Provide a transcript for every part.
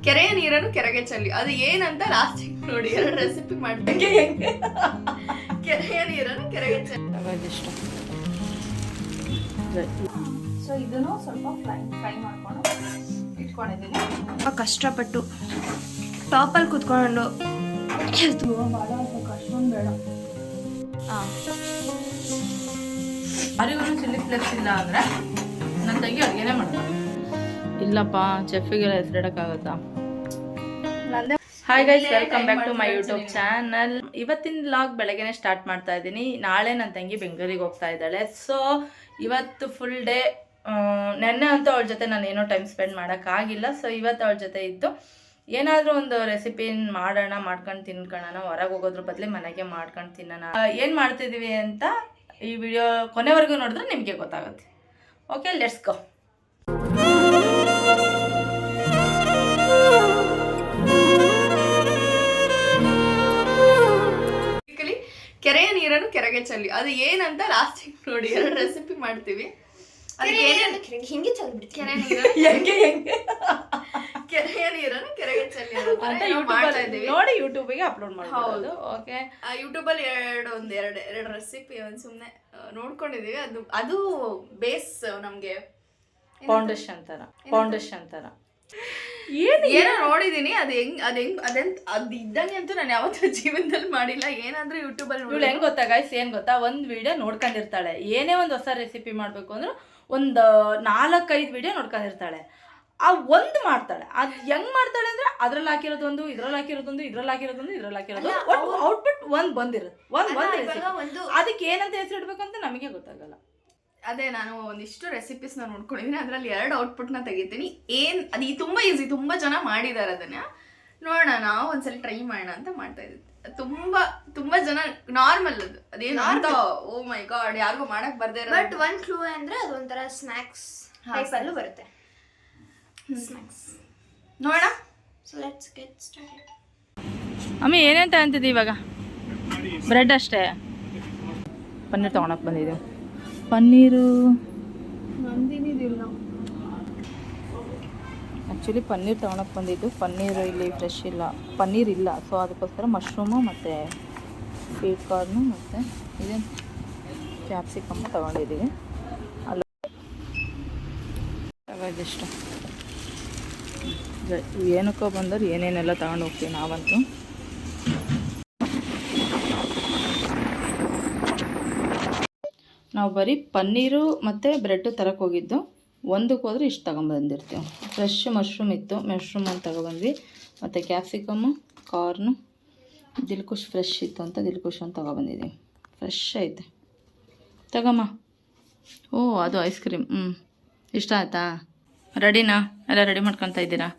ಕೆರೆಯ ನೀರನ್ನು ಕೆರೆಗೆ ಚೆಲ್ಲಿ. ಅದು ಏನಂತ ಲಾಸ್ಟ್ ನೋಡಿ, 2 ರೆಸಿಪಿ ಮಾಡ್ಬೇಕು. ಕೆರೆಯ ನೀರನ್ನು ಕೆರೆಗೆ ಚೆಲ್ಲಿ. ಸೊ ಇದನ್ನು ಸ್ವಲ್ಪ ಫ್ರೈ ಮಾಡ್ಕೊಂಡು ಇಟ್ಕೊಂಡಿದ್ದೀನಿ. ಕಷ್ಟಪಟ್ಟು ಟಾಪಲ್ಲಿ ಕುತ್ಕೊಂಡು ಅಷ್ಟೊಂದು ಬೇಡ. ಯಾರಿಗೂ ಚಿಲ್ಲಿ ಫ್ಲೇಕ್ಸ್ ಇಲ್ಲ ಅಂದರೆ ನನ್ನ ತಂಗಿ ಅಡುಗೆನೇ ಮಾಡ್ತಾರೆ. ಇಲ್ಲಪ್ಪ, ಚೆಫಿಗೆಲ್ಲ ಹೆಸರಿಡಕ್ಕಾಗತ್ತಾ? Hi guys, welcome back to my YouTube channel. ಇವತ್ತಿನ ವ್ಲಾಗ್ ಬೆಳಗ್ಗೆನೆ ಸ್ಟಾರ್ಟ್ ಮಾಡ್ತಾ ಇದ್ದೀನಿ. ನಾಳೆ ನನ್ನ ತಂಗಿ ಬೆಂಗಳೂರಿಗೆ ಹೋಗ್ತಾ ಇದ್ದಾಳೆ. ಸೊ ಇವತ್ತು ಫುಲ್ ಡೇ, ನೆನ್ನೆ ಅಂತೂ ಅವಳ ಜೊತೆ ನಾನು ಏನೋ ಟೈಮ್ ಸ್ಪೆಂಡ್ ಮಾಡೋಕ್ಕಾಗಿಲ್ಲ. ಸೊ ಇವತ್ತು ಅವಳ ಜೊತೆ ಇದ್ದು ಏನಾದರೂ ಒಂದು ರೆಸಿಪಿ ಮಾಡೋಣ, ಮಾಡ್ಕೊಂಡು ತಿನ್ಕೊಳ್ಳೋಣ. ಹೊರಗೆ ಹೋಗೋದ್ರ ಬದಲು ಮನೆಗೆ ಮಾಡ್ಕೊಂಡು ತಿನ್ನೋಣ. ಏನು ಮಾಡ್ತಿದ್ದೀವಿ ಅಂತ ಈ ವಿಡಿಯೋ ಕೊನೆವರೆಗೂ ನೋಡಿದ್ರೆ ನಿಮಗೆ ಗೊತ್ತಾಗುತ್ತೆ. Okay, let's go. ಕೆರೆಯ ನೀರನ್ನು ಕೆರೆಗೆ ಚೆಲ್ಲಿ. ಅದು ಏನಂತ ಲಾಸ್ಟ್ ನೋಡಿ, 2 ರೆಸಿಪಿ ಮಾಡ್ತೀವಿ. ಹಿಂಗೆ ಚೆಲ್ಬಿಡ್ತೀವಿ. ಕೆರೆಯ ನೀರನ್ನು ಕೆರೆಗೆ ಚೆಲ್ಲಿ ಮಾಡ್ತಾ ಇದ್ದೀವಿ. ನೋಡಿ, ಯೂಟ್ಯೂಬಿಗೆ ಅಪ್ಲೋಡ್ ಮಾಡ್ಬೋದು. ಓಕೆ, ಯೂಟ್ಯೂಬಲ್ಲಿ ಎರಡು ರೆಸಿಪಿ ಸುಮ್ಮನೆ ನೋಡ್ಕೊಂಡಿದೀವಿ. ಅದು ಬೇಸ್ ನಮ್ಗೆ ಫೌಂಡೇಶನ್ ತರ ಏನೋ ನೋಡಿದೀನಿ. ಅದು ಇದ್ದಂಗೆ ಅಂತೂ ನಾನು ಯಾವತ್ತೂ ಜೀವನದಲ್ಲಿ ಮಾಡಿಲ್ಲ. ಏನಾದ್ರೂ ಯೂಟ್ಯೂಬಲ್ಲಿ ಇವಳು ಹೆಂಗ್ ಗೊತ್ತಾ ಗೈಸ್, ಏನ್ ಗೊತ್ತಾ, ಒಂದು ವಿಡಿಯೋ ನೋಡ್ಕೊಂಡಿರ್ತಾಳೆ. ಏನೇ ಒಂದು ಹೊಸ ರೆಸಿಪಿ ಮಾಡ್ಬೇಕು ಅಂದ್ರೆ ಒಂದು 4-5 ವಿಡಿಯೋ ನೋಡ್ಕೊಂಡಿರ್ತಾಳೆ. ಆ ಒಂದು ಮಾಡ್ತಾಳೆ. ಅದು ಹೆಂಗ್ ಮಾಡ್ತಾಳೆ ಅಂದ್ರೆ ಅದ್ರಲ್ಲಿ ಹಾಕಿರೋದೊಂದು, ಇದ್ರಲ್ಲಿ ಹಾಕಿರೋದು ಔಟ್ಪುಟ್ ಒಂದು ಬಂದಿರುತ್ತೆ. ಒಂದು ಅದಕ್ಕೆ ಏನಂತ ಹೆಸರು ಇಡ್ಬೇಕು ಅಂತ ನಮಗೆ ಗೊತ್ತಾಗಲ್ಲ. ಅದೇ ನಾನು ಒಂದಿಷ್ಟು ರೆಸಿಪೀಸ್ನ ನೋಡ್ಕೊಂಡಿದ್ದೀನಿ. ಅದರಲ್ಲಿ 2 ಔಟ್ಪುಟ್ನ ತೆಗಿತೀನಿ. ಅದು ತುಂಬ ಈಸಿ, ತುಂಬ ಜನ ಮಾಡಿದ್ದಾರೆ. ಅದನ್ನ ನೋಡೋಣ, ನಾವು ಒಂದ್ಸಲ ಟ್ರೈ ಮಾಡೋಣ ಅಂತ ಮಾಡ್ತಾ ಇದ್ದೀವಿ. ತುಂಬಾ ಜನ ನಾರ್ಮಲ್ ಅದೇನು ಅಂತ, ಓ ಮೈ ಗಾಡ್, ಯಾರಿಗೂ ಮಾಡಕ್ ಬರ್ದೇ ಇರೋ. ಬಟ್ ಒನ್ ಕ್ಲೂ ಅಂದ್ರೆ ಅದೊಂಥರ ಸ್ನ್ಯಾಕ್ಸ್ ಟೈಪಲ್ಲೂ ಬರುತ್ತೆ. ಸ್ನ್ಯಾಕ್ಸ್ ನೋಡೋಣ. So let's get started. ಅಮ್ಮಿ ಏನೇಂತ ಅಂತಿದ್ದಿ ಇವಾಗ? ಬ್ರೆಡ್ ಅಷ್ಟೇ. ಪನ್ನೀರ್ ತೊಗೊಳಕ್ಕೆ ಬಂದಿದ್ದೀವಿ. ಪನ್ನೀರು ಆ್ಯಕ್ಚುಲಿ ಪನ್ನೀರ್ ತೊಗೊಳಕ್ಕೆ ಬಂದಿದ್ದು. ಪನ್ನೀರು ಇಲ್ಲಿ ಫ್ರೆಶ್ ಇಲ್ಲ, ಪನ್ನೀರ್ ಇಲ್ಲ. ಸೊ ಅದಕ್ಕೋಸ್ಕರ ಮಶ್ರೂಮು ಮತ್ತು ಸ್ವೀಟ್ ಕಾರ್ನು ಮತ್ತು ಇದೇನು ಕ್ಯಾಪ್ಸಿಕಮ್ಮು ತೊಗೊಂಡಿದ್ದೀವಿ. ಅಲ್ಲ ಇದಿಷ್ಟು ಏನಕ್ಕೋ ಬಂದವ್ರು ಏನೇನೆಲ್ಲ ತಗೊಂಡು ಹೋಗ್ತೀವಿ ನಾವಂತೂ. ನಾವು ಬರೀ ಪನ್ನೀರು ಮತ್ತು ಬ್ರೆಡ್ಡು ತರಕ್ಕೆ ಹೋಗಿದ್ದು. ಒಂದಕ್ಕೆ ಹೋದರೆ ಇಷ್ಟು ತಗೊಂಬಂದಿರ್ತೀವಿ. ಫ್ರೆಶ್ ಮಶ್ರೂಮ್ ಇತ್ತು, ಮಶ್ರೂಮ್ ಅಂತ ತಗೊಬಂದ್ವಿ. ಮತ್ತು ಕ್ಯಾಪ್ಸಿಕಮ್ಮು, ಕಾರ್ನು, ದಿಲ್ಕುಶ್ ಫ್ರೆಶ್ ಇತ್ತು ಅಂತ ದಿಲ್ಕುಶ್ ಅಂತ ತಗೊಬಂದಿದ್ದೀವಿ. ಫ್ರೆಶ್ ಐತೆ, ತಗೊಮ್ಮ. ಓ, ಅದು ಐಸ್ ಕ್ರೀಮ್. ಇಷ್ಟ ಆಯ್ತಾ? ರೆಡಿನಾ? ಎಲ್ಲ ರೆಡಿ ಮಾಡ್ಕೊತಾ ಇದ್ದೀರಾ?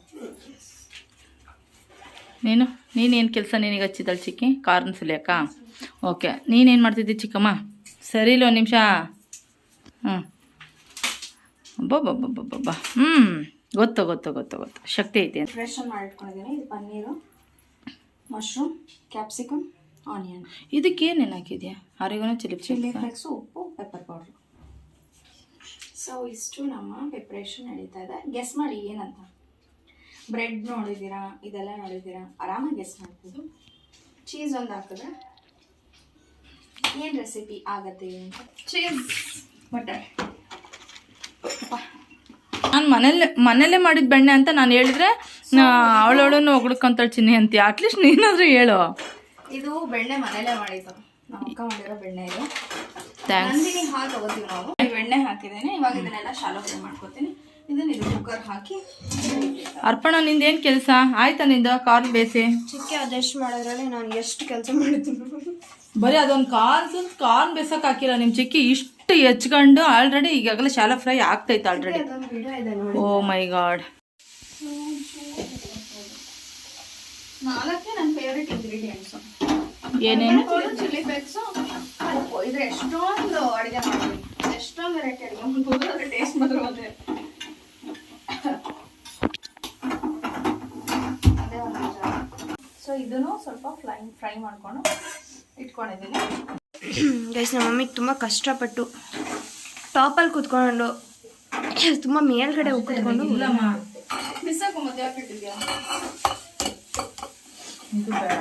ನೀನೇನು ಕೆಲಸ ನಿನಗೆ ಹಚ್ಚಿದಳು ಚಿಕ್ಕಿ? ಕಾರ್ನ್ ಸುಲಿಯಕ್ಕ? ಓಕೆ, ನೀನೇನು ಮಾಡ್ತಿದ್ದಿ ಚಿಕ್ಕಮ್ಮ? ಸರಿ ಇಲ್ಲ, 1 ನಿಮಿಷ. ಅಬ್ಬಬ್ಬಬ್ಬಬ್ಬಬ್ಬ. ಗೊತ್ತು ಶಕ್ತಿ ಐತೆ. ಫ್ರೆಶ್ ಮಾಡಿಟ್ಕೊಂಡಿದ್ದೀನಿ. ಇದು ಪನ್ನೀರು, ಮಶ್ರೂಮ್, ಕ್ಯಾಪ್ಸಿಕಮ್, ಆನಿಯನ್. ಇದಕ್ಕೇನೇನು ಹಾಕಿದ್ಯಾ? ಆರಿಗಾನೋ ಚಿಲ್ಲಿ ಫ್ಲೇಕ್ಸು, ಉಪ್ಪು, ಪೆಪ್ಪರ್ ಪೌಡ್ರು. ಸೊ ಇಷ್ಟು ನಮ್ಮ ಪ್ರಿಪ್ರೇಷನ್ ನಡೀತಾ ಇದೆ. ಗೆಸ್ ಮಾಡಿ ಏನಂತ. ಬ್ರೆಡ್ ನೋಡಿದ್ದೀರಾ, ಇದೆಲ್ಲ ನೋಡಿದ್ದೀರಾ, ಆರಾಮಾಗಿ ಗೆಸ್ ಮಾಡ್ಬೋದು. ಚೀಸ್ ಒಂದು ಹಾಕಿದ್ರೆ ಏನು ರೆಸಿಪಿ ಆಗತ್ತೆ ಅಂತ. Cheese butter. ನಾನು ಮನೇಲೇ ಮಾಡಿದ ಬೆಣ್ಣೆ ಅಂತ ನಾನು ಹೇಳಿದ್ರೆ ಅವಳವಳನ್ನು ಹೊಗಳ್ಕೊಂತಾಳೆ ಚಿನ್ನಿ ಅಂತೀಯ. ಅಟ್ಲೀಸ್ಟ್ ನೀನಾದರೂ ಹೇಳು. ಇದು ಬೆಣ್ಣೆ ಮನೇಲೇ ಮಾಡಿದ್ದು, ನಮ್ಮ ಅಕ್ಕ ಮಾಡಿರೋ ಬೆಣ್ಣೆ ಇದು. ಥ್ಯಾಂಕ್ಸ್. ನಂದಿನಿ ಹಾಲು ತಗೋತೀವಿ ನಾವು. ಬೆಣ್ಣೆ ಹಾಕಿದ್ದೇನೆ. ಇವಾಗ ಇದನ್ನೆಲ್ಲ ಶಾಲೋ ಫ್ರೈ ಮಾಡ್ಕೊತೀನಿ. ಇದನ್ನ ಇದು ಕುಕ್ಕರ್ ಹಾಕಿ. ಅರ್ಪಣ, ನಿಂದೇನು ಕೆಲಸ ಆಯ್ತಾ? ನಿಂದು ಕಾರ್ನ್ ಬೇಸಿ ಚಿಕ್ಕ ಅದೆಷ್ಟು ಮಾಡೋದ್ರಲ್ಲಿ ನಾನು ಎಷ್ಟು ಕೆಲಸ ಮಾಡಿದ್ದೀನಿ. ಬರೀ ಅದೊಂದು ಕಾರ್ನ್ ಬೇಸಕ್ಕೆ ಹಾಕಿಲ್ಲ ನಿಮ್ಮ ಚಿಕ್ಕಿ. ಇಷ್ಟು ಹೆಚ್ಕೊಂಡು ಆಲ್ರೆಡಿ ಈಗಾಗಲೇ ಶಾಲೋ ಫ್ರೈ ಆಗ್ತೈತೆ ಆಲ್ರೆಡಿ. ಓ ಮೈ ಗಾಡ್. 4 ನನ್ನ ಫೇವ್ರೆಟ್ ಇಂಗ್ರೀಡಿಯೆಂಟ್ಸು. ಏನೇನು? ಚಿಲ್ಲಿ ಫ್ಲೇಕ್ಸು, ಉಪ್ಪು. ಇದ್ರೆ ಎಷ್ಟೊಂದು ಅಡುಗೆ ಮಾಡ್ತೀನಿ, ಎಷ್ಟೊಂದು ವೆರೈಟಿ ಅಡುಗೆ ಮಾಡ್ಬೋದು. ಅದ್ರ ಟೇಸ್ಟ್ ಮಾತ್ರ ಒಂದೇ. ಅದೇ ಒಂದು ನಿಜ. ಸೊ ಇದನ್ನು ಸ್ವಲ್ಪ ಫ್ರೈ ಮಾಡ್ಕೊಂಡು ಇಟ್ಕೊಂಡಿದ್ದೀನಿ. ಗೈಸ್, ನಮ್ಮ ಮಮ್ಮಿಗೆ ತುಂಬ ಕಷ್ಟಪಟ್ಟು ಟಾಪಲ್ಲಿ ಕೂತ್ಕೊಂಡು ತುಂಬ ಮೇಲ್ಗಡೆ ಕೂತ್ಕೊಂಡು ಬಿಸಾಕು ಮತ್ತೆ ಇಟ್ಟಿದ್ಯಾ? ಇದು ಬೇಡ.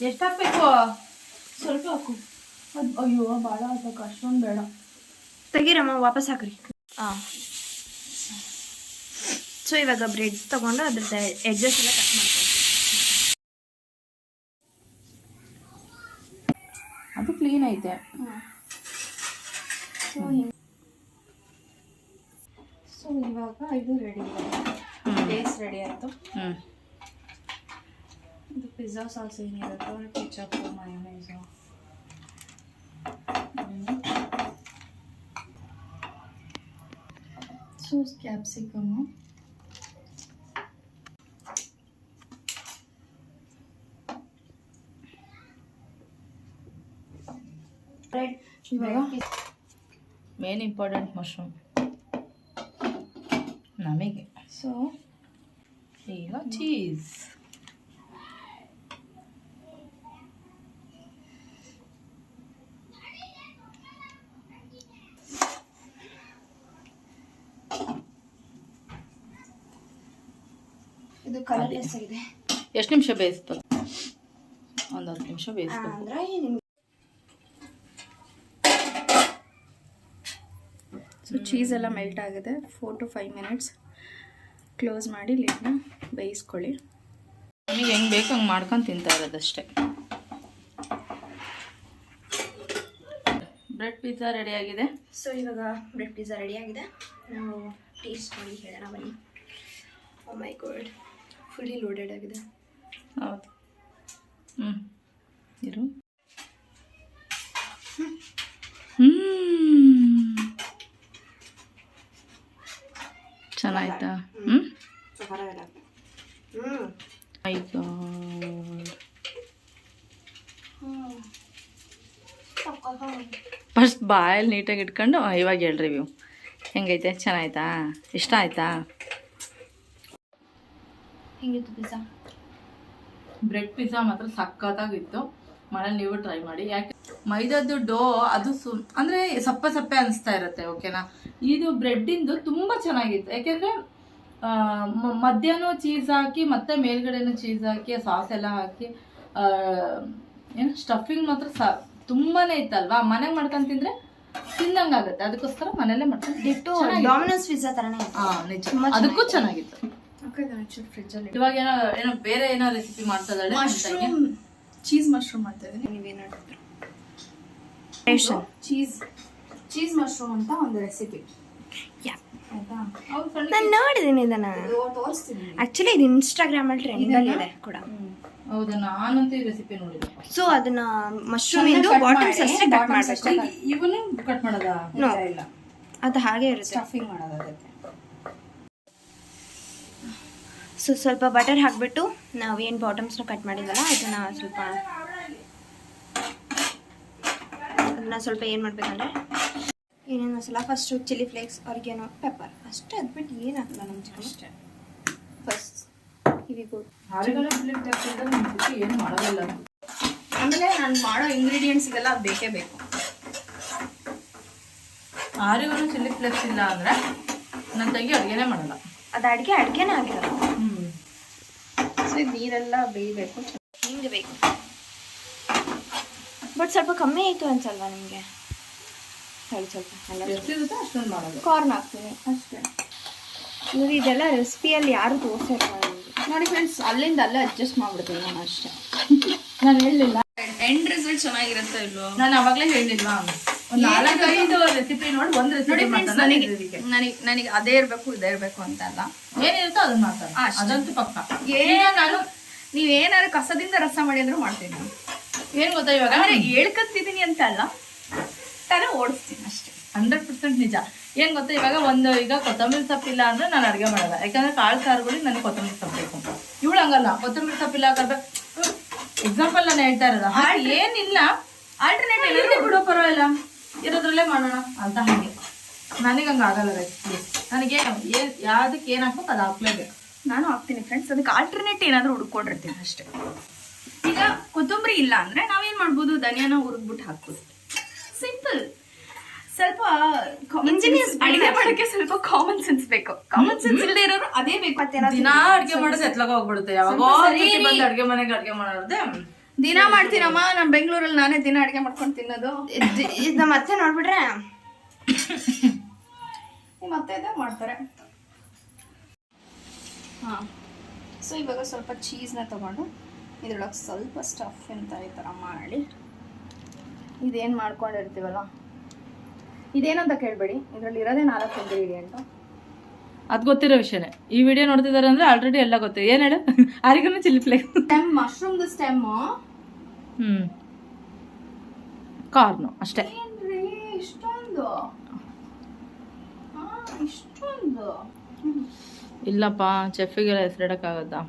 ಎಷ್ಟು ಹಾಕ್ಬೇಕು? ಸ್ವಲ್ಪ ಹಾಕು. ಅಯ್ಯೋ ಭಾಳ ಹಾಕ್ಬೇಕು, ಅಷ್ಟೊಂದು ಬೇಡ. ತೆಗೀರಮ್ಮ, ವಾಪಸ್ ಹಾಕ್ರಿ. ಹಾಂ. ಸೊ ಇವಾಗ ಬ್ರೆಡ್ ತೊಗೊಂಡು ಅದ್ರದ್ದು ಎಡ್ಜಸ್ ಎಲ್ಲ ಕಟ್ ಮಾಡ್ಕೊಳ್ತೀವಿ. ಅದು ಕ್ಲೀನ್ ಐತೆ. ಸೊ ಇವಾಗ ಇದು ರೆಡಿ ಇದೆ, ಬೇಸ್ ರೆಡಿ ಆಯಿತು. ಇದು ಪಿಜ್ಜಾ ಸಾಸ್ ಏನಿರುತ್ತೋ ketchup mayonnaise, sauce capsicum, bread. ಇವಾಗ ಮೇನ್ ಇಂಪಾರ್ಟೆಂಟ್ ಮಶ್ರೂಮ್ ನಮಗೆ. ಸೊ ಈಗ ಚೀಸ್. ಇದು ಕಲರ್ಲೆಸ್ ಆಗಿದೆ. ಎಷ್ಟು ನಿಮಿಷ ಬೇಯಿಸ್ಬೇಕು? ಒಂದು 10 ನಿಮಿಷ ಬೇಯಿಸ್ಬೇಕು. ಅಂದರೆ ನಿಮ್ಗೆ ಸೊ ಚೀಸ್ ಎಲ್ಲ ಮೆಲ್ಟ್ ಆಗಿದೆ. 4 to 5 minutes ಕ್ಲೋಸ್ ಮಾಡಿ ಲಿಡ್ನ ಬೇಯಿಸ್ಕೊಳ್ಳಿ. ನಮಗೆ ಹೆಂಗೆ ಬೇಕು ಹಂಗೆ ಮಾಡ್ಕೊಂಡು ತಿಂತಾ ಇರೋದಷ್ಟೇ. ಬ್ರೆಡ್ ಪಿಜ್ಜಾ ರೆಡಿ ಆಗಿದೆ. ಸೊ ಇವಾಗ ಬ್ರೆಡ್ ಪಿಜ್ಜಾ ರೆಡಿ ಆಗಿದೆ. ನಾವು ಟೇಸ್ಟ್ ಮಾಡಿ ಹೇಳೋಣ ಬನ್ನಿ. ಓ ಮೈ ಗಾಡ್, ಫುಲ್ಲಿ ಲೋಡೆಡ್ ಆಗಿದೆ. ಹೌದು. ಇರು. ಚೆನ್ನಾಯ್ತಾ? ಮೈ ಗಾಡ್. ಫಸ್ಟ್ ಬಾಯಲ್ಲಿ ನೀಟಾಗಿ ಇಟ್ಕೊಂಡು ಇವಾಗ ಹೇಳ್ರಿ ವ್ಯೂ ಹೆಂಗೈತೆ? ಚೆನ್ನಾಯ್ತಾ? ಇಷ್ಟ ಆಯ್ತಾ? ಹೆಂಗಿತ್ತು ಪಿಜ್ಜಾ? ಬ್ರೆಡ್ ಪಿಜ್ಜಾ ಮಾತ್ರ ಸಖತ್ತಾಗಿತ್ತು. ಮನೇಲಿ ನೀವು ಟ್ರೈ ಮಾಡಿ. ಯಾಕೆ ಮೈದಾದ್ದು ಡೋ ಅದು ಅಂದರೆ ಸಪ್ಪೆ ಸಪ್ಪೆ ಅನಿಸ್ತಾ ಇರುತ್ತೆ, ಓಕೆನಾ? ಇದು ಬ್ರೆಡ್ಡಿಂದು ತುಂಬ ಚೆನ್ನಾಗಿತ್ತು. ಯಾಕೆಂದರೆ ಮಧ್ಯಾಹ್ನ ಚೀಸ್ ಹಾಕಿ ಮತ್ತೆ ಮೇಲ್ಗಡೆನೂ ಚೀಸ್ ಹಾಕಿ ಸಾಸ್ ಎಲ್ಲ ಹಾಕಿ ಏನು ಸ್ಟಫಿಂಗ್ ಮಾತ್ರ ತುಂಬಾ ಇತ್ತಲ್ವಾ. ಮನೆಗೆ ಮಾಡ್ಕೊಂಡು ತಿಂದರೆ ತಿಂದಂಗಾಗುತ್ತೆ, ಅದಕ್ಕೋಸ್ಕರ ಮನೇಲೇ ಮಾಡ್ಕೊಂಡು. ಡಾಮಿನೋಸ್ ಪಿಜ್ಜಾ ಥರನೇ. ಹಾಂ ನಿಜ, ಅದಕ್ಕೂ ಚೆನ್ನಾಗಿತ್ತು. ಫ್ರಿಜ್ಜಲ್ಲಿ ಇವಾಗ ಏನೋ ಬೇರೆ ಏನೋ ರೆಸಿಪಿ ಮಾಡ್ತಾ ಇದ್ದಾಳೆ. ಮಶ್ರೂಮ್, ಚೀಸ್ ಮಶ್ರೂಮ್ ಮಾಡ್ತಾ ಇದ್ದೀನಿ. ನೀವೇನು ಚೀಸ್ ಮಶ್ರೂಮ್ ಅಂತ ಒಂದು ರೆಸಿಪಿ. ನಾನು ನೋಡಿದ್ದೀನಿ ಇದನ್ನ. ತೋರಿಸ್ತೀನಿ. ಆಕ್ಚುಲಿ ಇದು ಇನ್ಸ್ಟಾಗ್ರಾಮಲ್ಲಿ ಟ್ರೆಂಡಲ್ಲಿ ಇದೆ ಕೂಡ. ಹೌದಾ? ನಾನಂತೂ ಈ ರೆಸಿಪಿ ನೋಡಿದೆ. ಸೊ ಅದನ್ನ ಮಶ್ರೂಮ್ ಇಂದು ಬಾಟಮ್ಸ್ ಅಷ್ಟೇ ಕಟ್ ಮಾಡಬೇಕು. ಇವನು ಕಟ್ ಮಾಡೋದಾ? ಇಲ್ಲ, ಅದು ಹಾಗೆ ಇರುತ್ತೆ. ಸ್ಟಫಿಂಗ್ ಮಾಡೋದು ಅದಕ್ಕೆ. ಸೊ ಸ್ವಲ್ಪ ಬಟರ್ ಹಾಕ್ಬಿಟ್ಟು ನಾವೇನು ಬಾಟಮ್ಸ್ನ ಕಟ್ ಮಾಡಿದ್ವಲ್ಲ ಅದನ್ನ ಸ್ವಲ್ಪ ಏನು ಮಾಡ್ಬೇಕಂದ್ರೆ ಏನೇನು masala, first chilli flakes, organo, pepper ಅಷ್ಟೇ. ಅದ್ಬಿಟ್ಟು ಏನು ಹಾಕಲ್ಲ ನಮ್ಮ ಚಿಕನ್ ಅಷ್ಟೇ. ಫಸ್ಟ್ ಇವಿಗೂ ಏನು ಮಾಡೋದಿಲ್ಲ. ಆಮೇಲೆ ನಾನು ಮಾಡೋ ಇಂಗ್ರೀಡಿಯೆಂಟ್ಸ್ ಇದೆಲ್ಲ ಅದು ಬೇಕೇ ಬೇಕು. ಆರಿಗೂ ಚಿಲ್ಲಿ ಫ್ಲೇಕ್ಸ್ ಇಲ್ಲ ಅಂದರೆ ನನ್ನ ತಂಗಿ ಅಡುಗೆನೇ ಮಾಡಲ್ಲ. ಅದು ಅಡುಗೆನೇ ಆಗಿರಲ್ಲ. ಸೊ ಇದು ನೀರೆಲ್ಲ ಬೇಯಬೇಕು, ಹಿಂಗೆ ಬೇಕು. ಬಟ್ ಸ್ವಲ್ಪ ಕಮ್ಮಿ ಆಯಿತು ಅನ್ಸಲ್ವಾ ನಿಮಗೆ? ಸ್ವಲ್ಪ ಎಷ್ಟಿರುತ್ತೆ ಅಷ್ಟೊಂದು ಮಾಡೋದು. ಕಾರ್ನ್ ಹಾಕ್ತೀನಿ ಅಷ್ಟೇ. ನೋಡಿ, ಇದೆಲ್ಲ ರೆಸಿಪಿಯಲ್ಲಿ ಯಾರು ತೋರಿಸಿರಲ್ಲ ನೋಡಿ ಫ್ರೆಂಡ್ಸ್, ಅಲ್ಲಿಂದ ಅಲ್ಲೇ ಅಡ್ಜಸ್ಟ್ ಮಾಡ್ಬಿಡ್ತೀನಿ ನಾನು ಅಷ್ಟೇ. ನಾನು ಹೇಳಲಿಲ್ಲ ಎಂಡ್ ರಿಸಲ್ಟ್ ಚೆನ್ನಾಗಿರುತ್ತೆ ಇಲ್ವೋ? ನಾನು ಅವಾಗಲೇ ಹೇಳಿಲ್ವಾ? ಒಂದು 4-5 ರೆಸಿಪಿ ನೋಡಿ ಒಂದು ರೆಸಿಪಿ ನನಗೆ ಅದೇ ಇರಬೇಕು ಇದೇ ಇರಬೇಕು ಅಂತ ಅಲ್ಲ, ಏನಿರುತ್ತೋ ಅದನ್ನ ಮಾಡ್ತಾರೆ. ಅದಂತೂ ಪಕ್ಕ. ನಾನು ನೀವೇನಾದ್ರು ಕಸದಿಂದ ರಸ ಮಾಡಿ ಅಂದ್ರೂ ಮಾಡ್ತೀನಿ. ಏನು ಗೊತ್ತಾ, ಇವಾಗ ಹೇಳ್ಕಂತಿದ್ದೀನಿ ಅಂತ ಅಲ್ಲ, ತರ ಓಡಿಸ್ತೀನಿ ಅಷ್ಟೇ. 100% ನಿಜ. ಏನು ಗೊತ್ತಾ, ಇವಾಗ ಈಗ ಕೊತ್ತಂಬರಿ ಸೊಪ್ಪಿಲ್ಲ ಅಂದ್ರೆ ನಾನು ಅಡುಗೆ ಮಾಡಲ್ಲ. ಯಾಕಂದ್ರೆ ಕಾಳು ಸಾರುಗಳಿಗೆ ನನಗೆ ಕೊತ್ತಂಬರಿ ಸೊಪ್ಪು ಬೇಕು. ಇವಳು ಹಂಗಲ್ಲ, ಕೊತ್ತಂಬರಿ ಸೊಪ್ಪಿಲ್ಲ ಕರ್ಬೇಕು. ಎಕ್ಸಾಂಪಲ್ ನಾನು ಹೇಳ್ತಾ ಇರೋದು ಏನಿಲ್ಲ, ಆಲ್ಟರ್ನೇಟ್ ಏನಿದೆ ಬಿಡೋ ಪರವಾಗಿಲ್ಲ, ಇರೋದ್ರಲ್ಲೇ ಮಾಡೋಣ ಅಂತ. ಹಾಗೆ ನನಗೆ ಹಂಗೆ ಆಗಲ್ಲ ರೆಸಿಪಿ. ನನಗೆ ಯಾವುದಕ್ಕೆ ಏನು ಹಾಕ್ಬೇಕು ಅದು ಹಾಕ್ಲೇಬೇಕು. ನಾನು ಹಾಕ್ತೀನಿ ಫ್ರೆಂಡ್ಸ್, ಅದಕ್ಕೆ ಆಲ್ಟರ್ನೇಟ್ ಏನಾದರೂ ಹುಡ್ಕೊಂಡಿರ್ತೀನಿ ಅಷ್ಟೇ. ಈಗ ಕೊತ್ತಂಬರಿ ಇಲ್ಲ ಅಂದರೆ ನಾವೇನು ಮಾಡ್ಬೋದು, ಧನಿಯಾನ ಹುರಿದ್ಬಿಟ್ಟು ಹಾಕ್ಬೋದು. ಸಿಂಪಲ್ ಸ್ವಲ್ಪ ಅಡಿಗೆ ಮಾಡಕ್ಕೆ ಸ್ವಲ್ಪ ಕಾಮನ್ ಸೆನ್ಸ್ ಬೇಕು. ಕಾಮನ್ ಸೆನ್ಸ್ ಇಲ್ಲದೆ ಇರೋರು ಅದೇ ಬೇಕು. ದಿನಾ ಅಡ್ಗೆ ಮಾಡೋದು ಎತ್ಲಾಗ ಹೋಗ್ಬಿಡುತ್ತೆ. ಯಾವಾಗೋ ಬಂದು ಅಡ್ಗೆ ಮನೆಗೆ ಅಡ್ಗೆ ಮಾಡೋದೇ ದಿನ ಮಾಡ್ತೀನಮ್ಮ. ನಮ್ ಬೆಂಗಳೂರಲ್ಲಿ ನಾನೇ ದಿನ ಅಡ್ಗೆ ಮಾಡ್ಕೊಂಡು ತಿನ್ನೋದು. ನಮ್ಮ ಅತ್ತೆ ನೋಡ್ಬಿಟ್ರೆ ನಿಮ್ಮ ಅತ್ತೆ ಇದ್ದಾಗ ಮಾಡ್ತಾರೆ. ಹಾ, ಸೊ ಇವಾಗ ಸ್ವಲ್ಪ ಚೀಸ್ನ ತಗೊಂಡು ಇದ್ರೊಳಗೆ ಸ್ವಲ್ಪ ಸ್ಟಫ್ ಅಂತ ಈ ಥರ ಮಾಡಿ ಇದೇನು ಮಾಡ್ಕೊಂಡಿರ್ತೀವಲ್ಲ, ಇದೇನಂತ ಕೇಳಬೇಡಿ, ಇದರಲ್ಲಿ ಇರೋದೇ 4 ಇಂಗ್ರೀಡಿಯೆಂಟು. ಅದು ಗೊತ್ತಿರೋ ವಿಷಯನೇ. ಈ ವಿಡಿಯೋ ನೋಡ್ತಿದ್ದಾರೆ ಅಂದ್ರೆ ಆಲ್ರೆಡಿ ಎಲ್ಲ ಗೊತ್ತಿದೆ. ಏನು ಹೇಳು, ಆರಿಗನು ಚಿಲ್ಲಿ ಫ್ಲೇಕ್ಸ್, ಸ್ಟೆಮ್, ಮಶ್ರೂಮ್ದು ಸ್ಟೆಮ್ಮು, ಕಾರ್ನು ಅಷ್ಟೇ. ಏನ್ರಿ ಇಷ್ಟೊಂದು ಇಷ್ಟೊಂದು? ಇಲ್ಲಪ್ಪ, ಚೆಫಿಗೆಲ್ಲ ಹೆಸರಿಡಕ್ಕಾಗತ್ತಾ?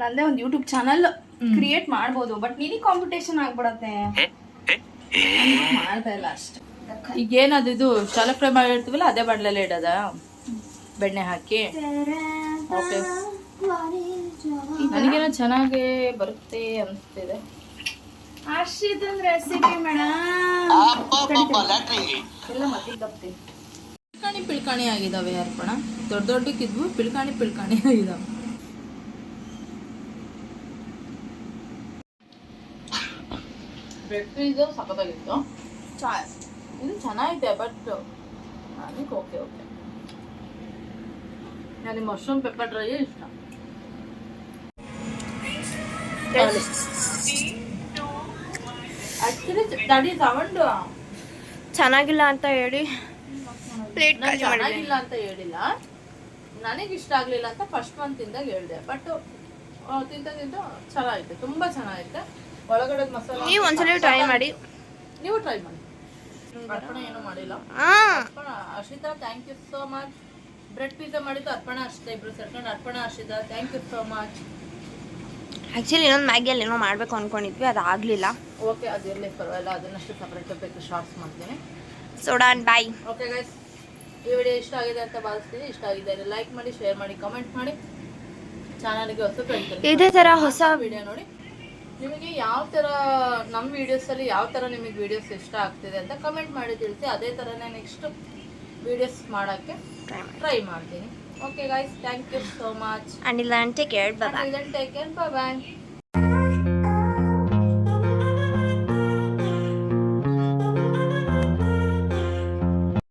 ನಂದೇ ಒಂದು ಯೂಟ್ಯೂಬ್ ಚಾನಲ್ ಕ್ರಿಯೇಟ್ ಮಾಡ್ಬೋದು, ಬಟ್ ನಿನಗೆ ಕಾಂಪಿಟೇಷನ್ ಆಗ್ಬಿಡತ್ತೆ. ಮಾಡ್ತಾ ಇಲ್ಲ ಅಷ್ಟೇ. ಈಗ ಏನದು ಇದು ಶಾಲೆ ಫ್ರೈ ಮಾಡಿರ್ತೀವಲ್ಲ ಅದೇ ಬಾಡ್ಲಲ್ಲೇ ಇಡೋದ ಬೆಣ್ಣೆ ಹಾಕಿ? ಓಕೆ, ನನಗೇನೋ ಚೆನ್ನಾಗೇ ಬರುತ್ತೆ ಅನಿಸ್ತಿದೆ. ಆಶ್ರಿತನ್ ರೆಸಿಪಿ ಮೇಡಮ್ ಎಲ್ಲ ಮತ್ತೆ ತಪ್ತೀನಿ. ಪಿಳ್ಕಾಣಿ ಆಗಿದಾವೆ ಅರ್ಪಣ, ದೊಡ್ಡ ದೊಡ್ಡಕ್ಕಿದ್ವು, ಪಿಳ್ಕಾಣಿ ಆಗಿದಾವೆ. ಬ್ರೆಡ್ ಇದು ಸಖತ್ತಾಗಿತ್ತು. ಇದು ಚೆನ್ನಾಗಿದೆ, ಬಟ್ ನನಗೆ ಓಕೆ ನನಗೆ ಮಶ್ರೂಮ್ ಪೆಪ್ಪರ್ ಡ್ರೈ ಇಷ್ಟ. ಆಕ್ಚುಲಿ ದಾಡಿ ತಗೊಂಡು ಚೆನ್ನಾಗಿಲ್ಲ ಅಂತ ಹೇಳಿ ಚೆನ್ನಾಗಿಲ್ಲ ಅಂತ ಹೇಳಿಲ್ಲ, ನನಗೆ ಇಷ್ಟ ಆಗ್ಲಿಲ್ಲ ಅಂತ ಫಸ್ಟ್ ಒಂದು ತಿಂದಾಗ ಹೇಳಿದೆ. ಬಟ್ ತಿಂತ ಚೆನ್ನಾಗೈತೆ, ತುಂಬಾ ಚೆನ್ನಾಗೈತೆ. ಒಳಗಡೆ ಮಸಾಲೆ ನೀವು ಒಂದ್ಸಲ ಟ್ರೈ ಮಾಡಿ. ನೀವು ಟ್ರೈ ಮಾಡಿ. ಅರ್ಪಣ ಏನೂ ಮಾಡಿಲ್ಲ. Arpana, Harshita thank you so much. Bread pizza ಮಾಡಿದ್ದು ಅರ್ಪಣ ಅಷ್ಟೇ, ಇಬ್ರು ಸೇರ್ಕೊಂಡು. Arpana, Harshita thank you so much. Actually ಇನ್ನೊಂದು ಮ್ಯಾಗಿಯಲ್ಲಿ ಏನೋ ಮಾಡಬೇಕು ಅಂದ್ಕೊಂಡಿದ್ವಿ, ಅದು ಆಗಲಿಲ್ಲ. ಓಕೆ, ಅದಿರಲಿ ಪರವಾಗಿಲ್ಲ, ಅದನ್ನಷ್ಟು ಸಪ್ರೇಟ್ ಬೇಕು, ಶಾರ್ಟ್ಸ್ ಮಾಡ್ತೀನಿ. ಸೊ ಡನ್, ಬಾಯ್. ಓಕೆ ಗೈಸ್, ಈ ವಿಡಿಯೋ ಇಷ್ಟ ಆಗಿದೆ ಅಂತ ಭಾವಿಸ್ತೀನಿ. ಇಷ್ಟ ಆಗಿದೆ ಲೈಕ್ ಮಾಡಿ, ಶೇರ್ ಮಾಡಿ, ಕಮೆಂಟ್ ಮಾಡಿ. ಚಾನಲ್ಗೆ ಹೊಸ ಇದೇ ಥರ ಹೊಸ ವಿಡಿಯೋ ನೋಡಿ. ನಿಮಗೆ ಯಾವ ಥರ ನಮ್ಮ ವೀಡಿಯೋಸಲ್ಲಿ ಯಾವ ಥರ ನಿಮಗೆ ವೀಡಿಯೋಸ್ ಇಷ್ಟ ಆಗ್ತಿದೆ ಅಂತ ಕಮೆಂಟ್ ಮಾಡಿ ತಿಳಿಸಿ. ಅದೇ ಥರನೇ ನೆಕ್ಸ್ಟ್ ವೀಡಿಯೋಸ್ ಮಾಡೋಕ್ಕೆ ಟ್ರೈ ಮಾಡ್ತೀನಿ. Okay guys, thank you so much. Until then, take care. Bye bye. Until then, take care. Bye bye.